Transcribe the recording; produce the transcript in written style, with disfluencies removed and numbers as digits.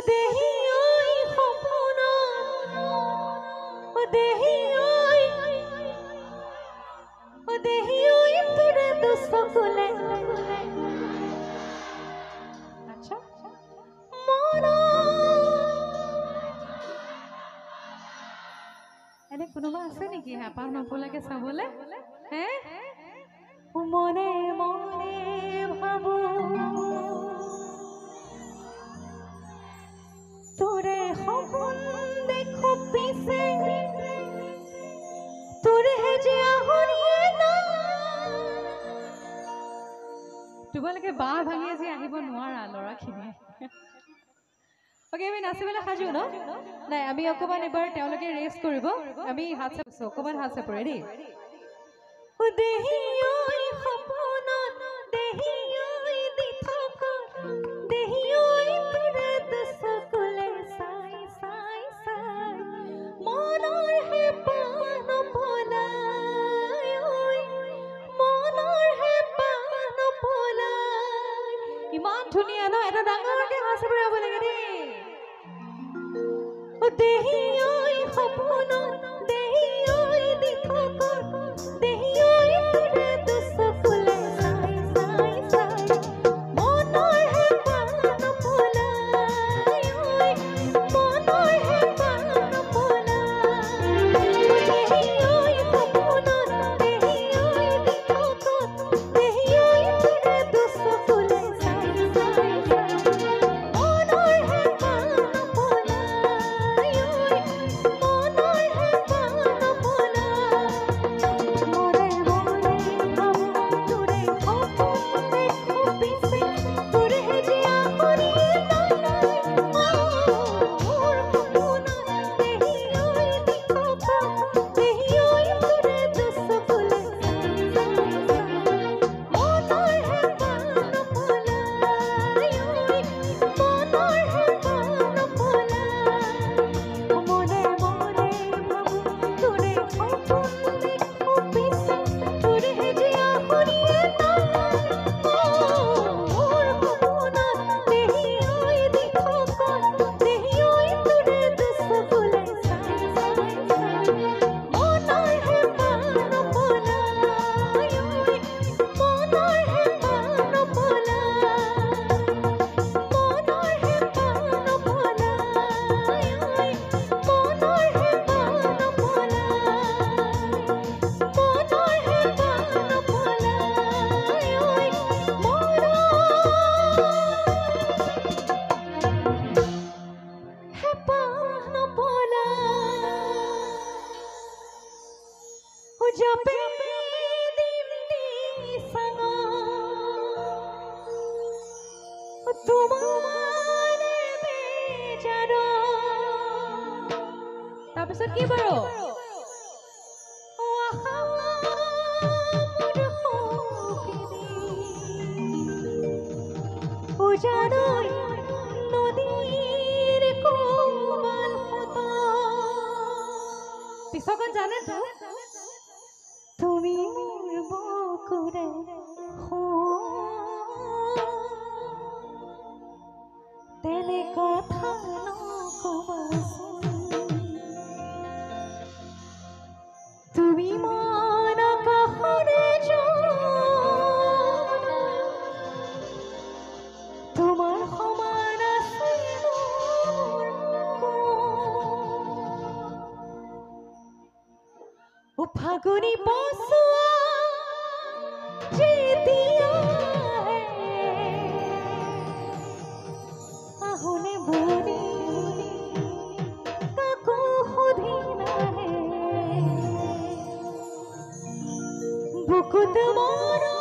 দেহি ঐ সপোন দেহি দেহি তোরে দুচকুলে আচ্ছা মন এনে কোনোবা আছে নেকি হেঁপাহ নপলাকে চাবলে হে মনে মনে ভাবো তোরে সপোন দেখো পিছে তোরে যে আহৰিয়ে না তোমালোকে বাঁহ ভাঙি আজি আহিব নোৱাৰা ল'ৰাখিনিয়ে ওকে আমি নাচিবলৈ সাজু ন নাই আমি অকমান এবাৰ তেওঁলোকে ৰেষ্ট কৰিব আমি হাত চাপিছো অকমান হাত চাপো ৰেডি দেহি ঐ সপোনত দেহি ঐ দি থকা দেহি ঐ তোৰে দুচকুলে চাই চাই চাই মনৰ হেঁপাহ নপলাই মনৰ হেঁপাহ নপলাই ইমান ধুনীয়া ন এটা ডাঙৰকে হাত চাপিব লাগে দেই দেহি ঐ সপোনত দেহি ঐ দি থকা দেহি ঐ তোৰে দুচকুলে চাই চাই চাই মনৰ হেঁপাহ নপলাই মনৰ হেঁপাহ নপলাই দেহি ঐ সপোনত দেহি ঐ দি থকা দেহি ঐ তোৰে দুচকুলে চাই চাই চাই মনৰ হেঁপাহ নপলাই মনৰ হেঁপাহ নপলাই মনে মনে ভাবো তোৰে সপোন দেখো পিছে তোৰে যে আহৰিয়ে নাই মোৰ সপোনত দেহি ঐ দি থকা দেহি ঐ তোৰে দুচকুলে চাই চাই চাই মনৰ হেঁপাহ নপলাই মনৰ হেঁপাহ নপলাই মনে মনে ভাবো তোৰে সপোন দেখো পিছে তোৰে যে আহৰিয়ে নাই মোৰ সপোনত দেহি ঐ দি থকা দেহি ঐ তোৰে দুচকুলে চাই চাই চাই মনৰ হেঁপাহ নপলাই মনৰ হেঁপাহ নপলাই মনৰ হেঁপাহ নপলাই মনৰ হেঁপাহ নপলাই যাবে দিল্লি সাঙা তোমাৰ বেজাৰ তাৰপিছত কি বাৰু উজানৈ নদীৰ কোমল পিছকত জানে তুমি মোৰ বুকুৰে তেনে কথা নকবাচোন তুমি মন আকাশৰে তোমাৰ সমান আছে মোৰ ফাগুনি পছোৱা যেতিয়া আহোনে বুনি কাকো সুধি নাহে বুকুত মৰা